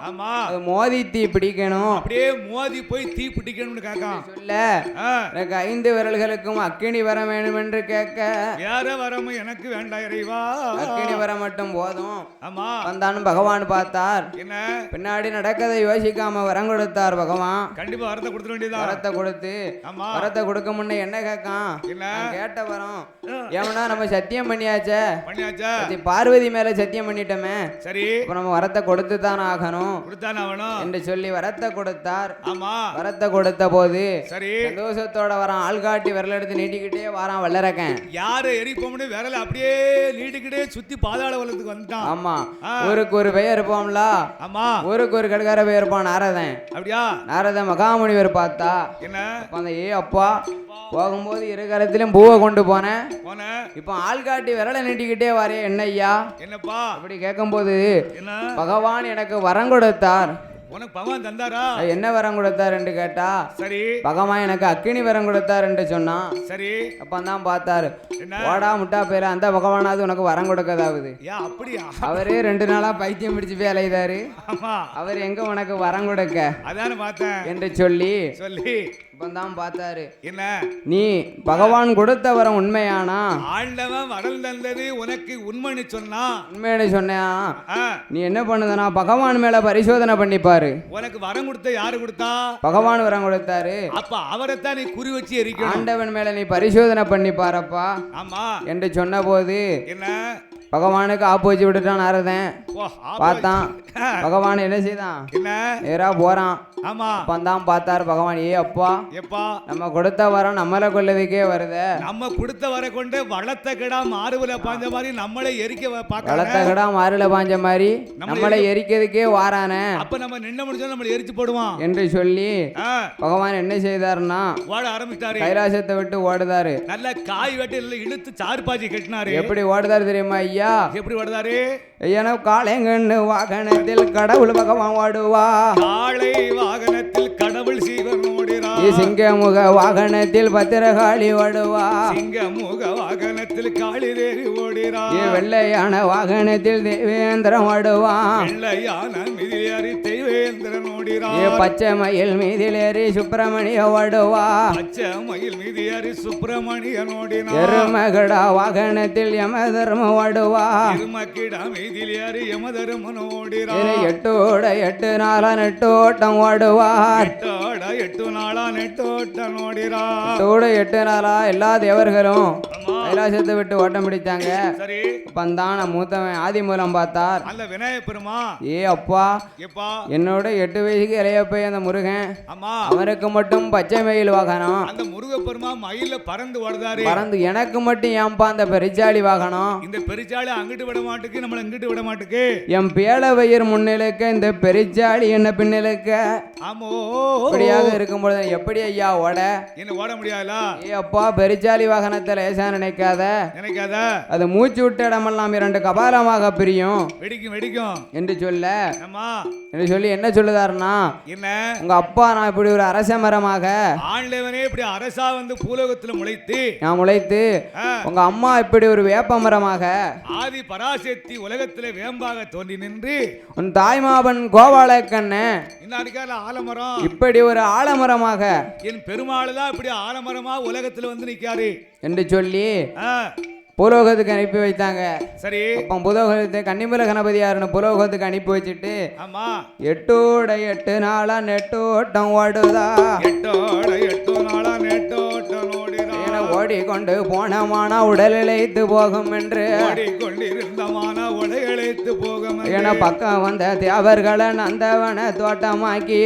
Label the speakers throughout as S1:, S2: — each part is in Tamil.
S1: ஆமா
S2: மோதி தீ பிடிக்கணும்.
S1: அப்படியே மோதி போய் தீ பிடிக்கணும்னு கேட்கான்.
S2: சொல்ல எனக்கு 5 விரல்களுக்கும் அக்கினி வர வேண்டும் என்று கேட்க
S1: யார வரமும் எனக்கு வேண்டாம் இறைவா,
S2: அக்கினி வர மட்டும் போதும்.
S1: ஆமா
S2: வந்தான்னு பகவான் பார்த்தார்.
S1: என்ன
S2: பின்னாடி நடக்கதை யோசிக்காம வரம் கொடுத்தார் பகவான்.
S1: கண்டிப்பா வரத்தை கொடுத்துட வேண்டியதா.
S2: வரத்தை கொடுத்து
S1: ஆமா
S2: வரத்தை கொடுக்க முன்ன என்ன கேட்கான்?
S1: என்ன
S2: கேட்ட வரம் ஏமனா நம்ம சத்தியம் பண்ணியாச்சே,
S1: பண்ணியாச்சா?
S2: பார்வதி மேல சத்தியம் பண்ணிட்டோமே,
S1: சரி
S2: இப்ப நம்ம வரத்தை கொடுத்து தான் ஆகணும்
S1: கொடுத்தானே ஆகணும்
S2: என்று சொல்லி வரத்தை கொடுத்தார்.
S1: ஆமா
S2: வரத்தை கொடுத்த போது
S1: சரி
S2: சந்தோஷத்தோட வரான். ஆள்காட்டி விரல் எடுத்து நீட்டிக்கிட்டே வாரான் வல்லரக்கன்.
S1: யாரு எரிப்போம்னு விரல அப்படியே நீட்டிக்கிட்டே சுத்தி பாதாள வளத்துக்கு வந்துட்டான்.
S2: ஆமா ஊருக்கு ஒரு பெயர் இருப்போம்ல.
S1: ஆமா
S2: ஊருக்கு ஒரு கடுகார பெயர் இருப்பான் நாரதன்.
S1: அப்படியா?
S2: நாரதன் மகாமுனிவர் பார்த்தா
S1: என்ன
S2: அந்த அப்பா போகும்போது இரு கரத்திலும் பூவை கொண்டு போனேன். இப்ப ஆள்காட்டி விரலை நீட்டிக்கிட்டே வாரே என்ன ஐயா
S1: என்னப்பா
S2: அப்படி கேட்கும் போது
S1: என்ன
S2: பகவான் எனக்கு வரம் கொடுத்தார்.
S1: உனக்கு பகவான் தந்தாரா?
S2: என்ன வரம் கொடுத்தார் என்று கேட்டா
S1: சரி
S2: பகவான் எனக்கு அக்கினி வரம் கொடுத்தார் என்று சொன்னான்.
S1: சரி
S2: அப்பதான் பார்த்தாரு. ஓடா முட்டா பேர அந்த பகவானாவது உனக்கு வரம் கொடுக்கதாவது.
S1: அப்படியா?
S2: அவரே 2 நாளா பைத்தியம் பிடிச்சு போய் அலைதாரு. அவர் எங்க உனக்கு வரம் கொடுக்க
S1: அதான பார்த்தேன்
S2: என்று சொல்லி இப்பதான் பார்த்தாரு. என்ன நீ பகவான் கொடுத்த வரம் உண்மையானா?
S1: ஆண்டவன் வரம் தந்தது உனக்கு உண்மைன்னு சொன்னா.
S2: உண்மைன்னு சொன்னா நீ என்ன பண்ணுதனா பகவான் மேல பரிசோதனை பண்ணிப்பாரு.
S1: உனக்கு வரம் கொடுத்த யாரு கொடுத்தா?
S2: பகவான் வரம் கொடுத்தாரு.
S1: அப்ப அவரைத்தான் நீ குறி வச்சு எரிக்கணும்.
S2: ஆண்டவன் மேல நீ பரிசோதனை பண்ணிப்பாரப்பா
S1: ஆமா
S2: என்று சொன்ன போது
S1: என்ன
S2: பகவானுக்கு ஆப்போச்சு விட்டுட்டான் நாரதன். பார்த்தான் பகவான் என்ன செய்தான்? நேரா போறான்.
S1: ஆமா
S2: அப்பந்தான் பார்த்தாரு பகவான். அப்பா நம்ம கொடுத்த வரம் நம்மளை கொள்ளதுக்கே வருது.
S1: நம்ம கொடுத்த வர கொண்டு வளர்த்த கிடா மாறுல பாஞ்ச மாதிரி நம்மளை எரிக்க
S2: வளர்த்த கிடா மாறுல பாஞ்ச மாதிரி நம்மளை எரிக்கிறதுக்கே வாரானே.
S1: அப்ப நம்ம நின்ன முடிஞ்சா நம்மளை எரிச்சு போடுவான்
S2: என்று சொல்லி பகவான் என்ன செய்தாருன்னா
S1: ஓட ஆரம்பிச்சாரு.
S2: கைலாசத்தை விட்டு ஓடுதாரு.
S1: நல்ல காய் வெட்டி இழுத்து சாறு பாஜி கட்டினாரு.
S2: எப்படி ஓடுதாரு தெரியுமா ஐயா?
S1: எப்படி ஓடுதாரு?
S2: ஐயா காளைங்கன்னு வாகனத்தில் கடவுள் பகவான் ஓடுவா.
S1: காளை வாகனத்தில் கடவுள் சீவன் ஓடுறா.
S2: சிங்கமுக வாகனத்தில் பத்திரகாளி ஓடுவா.
S1: சிங்கமுக வாகனத்தில் காளி தேவி ஓடுறா.
S2: வெள்ளையான வாகனத்தில் தேவேந்திரன் ஓடுவா.
S1: வெள்ளையான மிதிலேறி தேவேந்திரன் ஓடுறா.
S2: பச்சை மயில் மீதிலேறி சுப்பிரமணிய ஓடுவா.
S1: பச்சை மயில் மீதிலேறி சுப்பிரமணியன் ஓடினா.
S2: எருமகடா வாகனத்தில் யமதர்ம ஓடுவா.
S1: எருமகிடா மீதிலேறி யமதர்மன் ஓடுறா.
S2: 8 நாளா நெட்டோட்டம் ஓடுவா.
S1: 8 நாளா நெட்டோட்டம் ஓடுறா.
S2: 8 நாளா எல்லா தேவர்களும் கைலாசத்தை விட்டு ஓட்டம் பிடிச்சாங்க.
S1: சரி
S2: பந்தான மூத்தவன் ஆதி மூலம் பார்த்தார்.
S1: அல்ல விநாயக பெருமா.
S2: அப்பா என்னோட 8 வயசுக்கு இளையப்பை அந்த முருகன். அவருக்கு மட்டும் பச்சை மயில் வாகனம்.
S1: அந்த முருக பெருமா மயில பறந்து ஓடுதாரு.
S2: பறந்து எனக்கு மட்டும் ஏன்பா அந்த பெரிச்சாளி வாகனம்?
S1: இந்த பெரிச்சாளி அங்கிட்டு விட மாட்டுக்கு நம்மள இங்கிட்டு விட மாட்டுக்கு.
S2: என் பேல வயிறு முன்னிலுக்க இந்த பெரிச்சாளி என்ன பின்னிலுக்க.
S1: ஆமோ
S2: இப்படியாக இருக்கும்போது எப்படி ஐயா ஓட?
S1: என்ன ஓட முடியாதா?
S2: அப்பா பெரிச்சாளி வாகனத்தை லேசா நினைக்காத. அது மூச்சு விட்ட இடமெல்லாம் 2 கபாலமாக பிரியும். வெடிக்கும் என்று சொல்ல என்று சொல்லி என்ன சொல்லுதாருன்னா என்ன உங்க அப்பா நான் இப்படி ஒரு அரச மரமாக ஆண்டவனே இப்படி அரசா வந்து பூலோகத்துல முளைத்து உங்க அம்மா இப்படி ஒரு வேப்ப மரமாக ஆதி பராசக்தி உலகத்துல வேம்பாக தோன்றி நின்று உன் தாய்மாவன் கோபாலக்கண்ண ஆலமரம் இப்படி ஒரு ஆலமரமாக என் பெருமாள் தான் இப்படி ஆலமரமா உலகத்துல வந்து நிக்காரு என்று சொல்லி புலோகத்துக்கு அனுப்பி வைத்தாங்க. சரி அப்ப புலோகத்தை கன்னிமூல கணபதியாருன்னு புலோகத்துக்கு அனுப்பி வச்சுட்டு 8 நாளா நெட்டோட்டம் ஓடுதா. 8 நாளா நெட்டோட்டம் ஓடுதா. ஓடிக்கொண்டு போனமானா உடல் இழைத்து போகும் என்று ஓடிக்கொண்டிருந்தமான உடல் இழைத்து போகும் என பக்கம் வந்த தேவர்களை நந்தவன தோட்டமாக்கி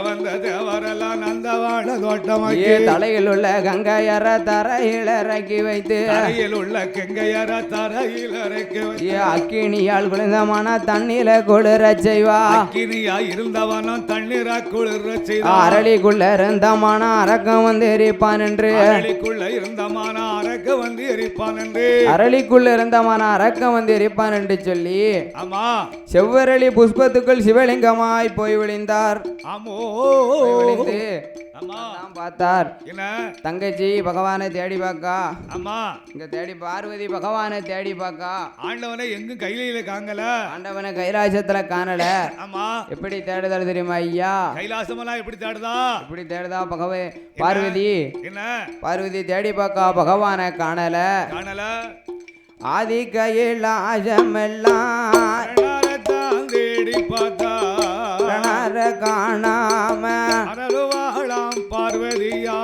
S2: வந்த தேவரெல்லாம் நந்தவன தோட்டமாக்கி தலையில் உள்ள கங்கையர தரையில் இறக்கி வைத்து தலையில் உள்ள கங்கையர தரையில் இறக்கி வைத்து அக்கினியால் குளிர்ந்தமான தண்ணீர குளிர செய்வா. அக்கினியா இருந்தவன தண்ணீர குளிர செய்வா. அரளிக்குள்ள இருந்தமான அரக்கம் வந்து எரிப்பான் என்று அரளிக்குள்ள இருந்தமான அரக்க வந்து எரிப்பான் என்று அரளிக்குள்ள இருந்தமான அரக்கம் வந்து எரிப்பான் என்று சொல்லி செவ்வரளி புஷ்பத்துக்குள் சிவலிங்கமாய் போய் விழுந்தார்.
S1: ஆமோ
S2: விழுந்து
S1: ஆமா
S2: பார்த்தார்.
S1: என்ன
S2: தங்கச்சி பகவானை தேடி பார்க்கா.
S1: ஆமா
S2: இங்க தேடி பார்வதி பகவானை தேடி பார்க்கா.
S1: ஆண்டவனை எங்கும் கையில காங்கல.
S2: ஆண்டவனை கைலாசத்துல காணல.
S1: ஆமா
S2: எப்படி தேடுதல் தெரியுமா ஐயா?
S1: கைலாசமெல்லாம் எப்படி தேடுதா?
S2: எப்படி தேடுதா பார்வதி?
S1: என்ன
S2: பார்வதி தேடி பார்க்கா, பகவானை காணல.
S1: காணல.
S2: ஆதி கைலாசமெல்லாம்
S1: தேடி பார்த்தா
S2: காணாம
S1: அருவாளாம் பார்வதியா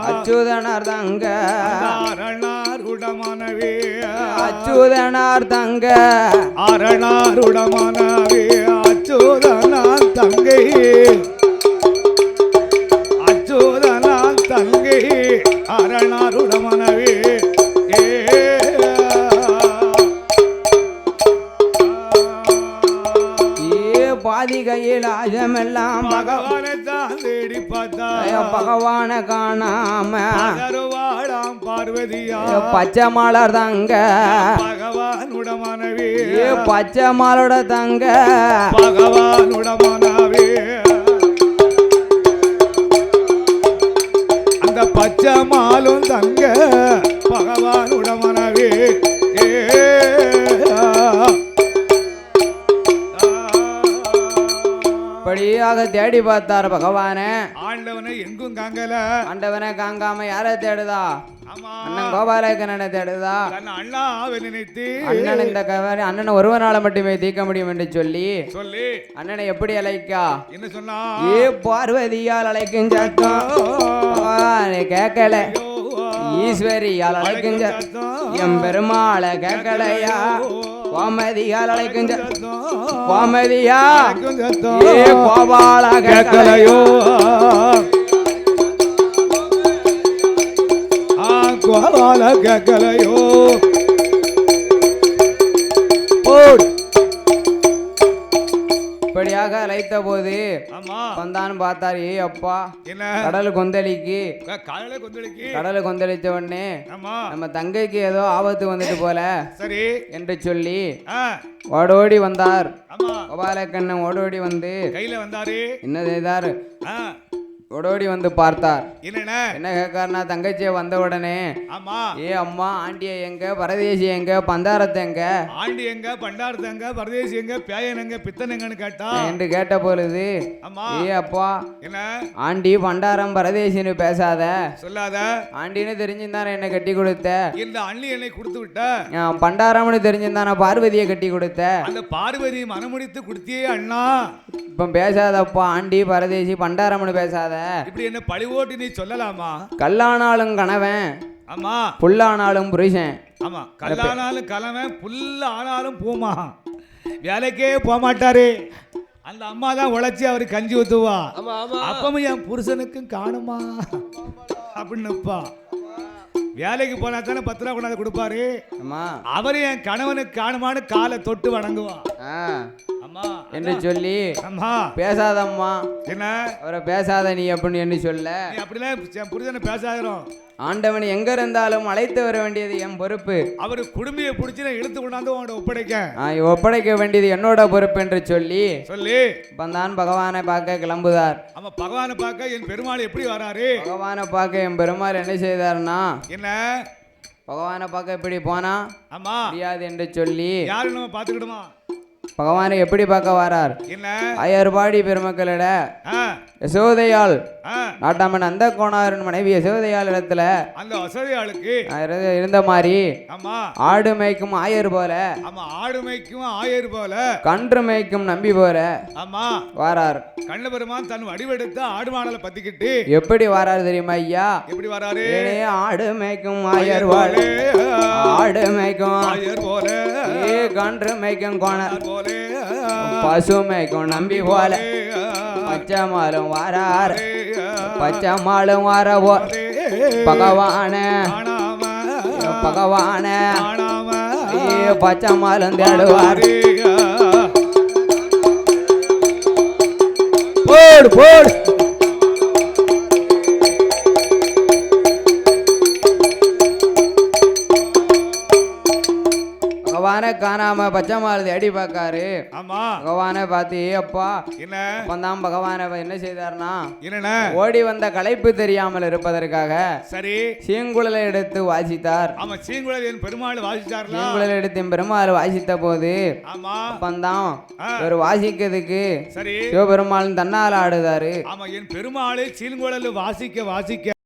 S2: அச்சுதனார் தங்க
S1: அரணாருடமானவே
S2: அச்சுதனார் தங்க
S1: அரணாருடமானவே அச்சுதனார் தங்கை அச்சுதனார் தங்கை அரணாருடமானவே
S2: பாதி கையில் ஆஜமெல்லாம்
S1: பகவானை தான் தேடி பார்த்தா
S2: பகவான காணாம
S1: அருவாளாம் பார்வதியா
S2: பச்சை மலர் தங்க
S1: பகவானுடமானவே
S2: பச்சை மலோட தங்க
S1: பகவானுடமானவே அந்த பச்சை மாலும் தங்க பகவானுடமானவே
S2: படியாக தேடி பார்த்தார் பகவான.
S1: ஆண்டவனை எங்கும் காங்கல.
S2: ஆண்டவனை காங்காம யார தேடுதா?
S1: ஆமா
S2: அண்ணன் கோபாலகண்ணனை தேடுதா.
S1: அண்ணாவை நினைத்து
S2: அண்ணன் இந்த அண்ணனை ஒருவனால மட்டுமே தீர்க்க முடியும் என்று சொல்லி அண்ணனை எப்படி அழைக்கா?
S1: என்ன சொன்னா?
S2: ஏ பார்வதியால் அழைக்கும் சத்தம் கேட்கல, ஈஸ்வரியால் அழைக்கும் எம் பெருமாளை கேட்கலையா? கோமதியால் அழைக்கும் கோமதியா கோபால கேட்கலையோ?
S1: கோபால கேட்கலையோ?
S2: இப்படியாக அழைத்த போது வந்தான் பார்த்தார். ஏ அப்பா கடல் கொந்தளிக்கு கடல் கொந்தளித்த உடனே நம்ம தங்கைக்கு ஏதோ ஆபத்து வந்துட்டு போல
S1: சரி
S2: என்று சொல்லி ஓடோடி வந்தார். கோபாலக்கண்ணன் ஓடோடி வந்து
S1: கையில வந்தாரு.
S2: என்ன செய்தார்? ஓடோடி வந்து பார்த்தார். என்ன கேட்காருனா, தங்கச்சியை வந்த உடனே ஏ அம்மா ஆண்டிய எங்க, பரதேசி எங்க, பந்தாரத்தை எங்க,
S1: ஆண்டி எங்க, பண்டாரத்தை எங்க, பரதேசி எங்க, பேயன் எங்க, பித்தன் எங்கன்னு கேட்டா
S2: என்று கேட்ட பொழுது ஏ அப்பா
S1: என்ன
S2: ஆண்டி பண்டாரம் பரதேசின்னு பேசாத,
S1: சொல்லாத.
S2: ஆண்டின்னு தெரிஞ்சிருந்தானே என்ன கட்டி கொடுத்த.
S1: இந்த அண்ணி என்னை கொடுத்து விட்ட.
S2: பண்டாரம்னு தெரிஞ்சிருந்தானே பார்வதியை கட்டி கொடுத்த.
S1: அந்த பார்வதி மனமுடித்து கொடுத்தியே அண்ணா.
S2: இப்ப பேசாதப்பா, ஆண்டி பரதேசி பண்டாரம்னு பேசாத.
S1: இப்படி என்ன பழி ஓட்டி நீ சொல்லலாமா?
S2: கல்லானாலும் கணவன்,
S1: ஆமா
S2: புல்லானாலும் புருஷன்.
S1: ஆமா கல்லானாலும் கலவன், புல்ல ஆனாலும் பூமா. வேலைக்கே போக மாட்டாரு. அந்த அம்மா தான் உழைச்சி அவரு கஞ்சி ஊத்துவா. அப்பவும் என் புருஷனுக்கும் காணுமா அப்படின்னுப்பா. வேலைக்கு போனா தானே 10 ரூபா கொண்டாந்து கொடுப்பாரு. அவரு என் கணவனுக்கு காணுமான்னு காலை தொட்டு வணங்குவா
S2: என்று சொல்லி
S1: அம்மா
S2: பேசாதம்மா,
S1: என்ன
S2: அவரை பேசாத நீ அப்படின்னு என்ன சொல்ல.
S1: அப்படிலாம் புரிதன பேசாயிரும்.
S2: ஆண்டவன் எங்க இருந்தாலும் அழைத்து வர வேண்டியது என் பொறுப்பு.
S1: அவரு குடும்பியை பிடிச்சி இழுத்து கொண்டாந்து
S2: ஒப்படைக்க வேண்டியது என்னோட பொறுப்பு என்று சொல்லி வந்தான். பகவானை பார்க்க கிளம்புதார்.
S1: ஆமா பகவானை பார்க்க என் பெருமாள் எப்படி வராரு?
S2: பகவானை பார்க்க என் பெருமாள் என்ன செய்தார்னா,
S1: என்ன
S2: பகவானை பார்க்க எப்படி போனா
S1: ஆமா
S2: முடியாது என்று சொல்லி
S1: யாரு நம்ம பாத்துக்கிடுமா?
S2: பகவானை எப்படி பார்க்க வரார்?
S1: என்ன
S2: அயர்பாடி பெருமக்களிட யசோதையால் நாட்டாமன் அந்த கோணாரின் மனைவி யசோதையால் இடத்துல
S1: அந்த வசதியாளுக்கு
S2: இருந்த மாதிரி
S1: ஆமா
S2: ஆடு மேய்க்கும் ஆயர் போல,
S1: ஆமா ஆடு மேய்க்கும் ஆயர் போல,
S2: கன்று மேய்க்கும் நம்பி போல
S1: ஆமா
S2: வாரார்.
S1: கண்ண பெருமான் தன் வடிவெடுத்து ஆடு மாடலை பத்திக்கிட்டு
S2: எப்படி வாரார் தெரியுமா ஐயா?
S1: எப்படி வராரு?
S2: ஆடு மேய்க்கும் ஆயர் போல, ஆடு மேய்க்கும்
S1: ஆயர் போல,
S2: கன்று மேய்க்கும் கோணர்
S1: போல,
S2: பசு மேய்க்கும் நம்பி போல, பச்சை மாலும் வாரார், பச்சை மாலும் வார பகவான பகவான பச்சை மாலும் தேடுவார். போடு போடு பகவானை காணாம பச்சைமால் தேடி பார்க்காரு.
S1: ஆமா
S2: பகவானை பார்த்து அப்பா
S1: என்ன
S2: அப்பந்தான் பகவானை என்ன செய்தார்னா
S1: என்ன
S2: ஓடி வந்த களைப்பு தெரியாமல் இருப்பதற்காக
S1: சரி
S2: சீங்குழலை எடுத்து வாசித்தார்.
S1: ஆமா சீங்குழல் என் பெருமாள் வாசித்தார்ல.
S2: சீங்குழலை எடுத்து என் பெருமாள் வாசித்த போது
S1: ஆமா
S2: அப்பந்தான் ஒரு வாசிக்கிறதுக்கு
S1: சரி
S2: சிவபெருமாள் தன்னால ஆடுதாரு.
S1: ஆமா என் பெருமாள் சீங்குழல் வாசிக்க வாசிக்க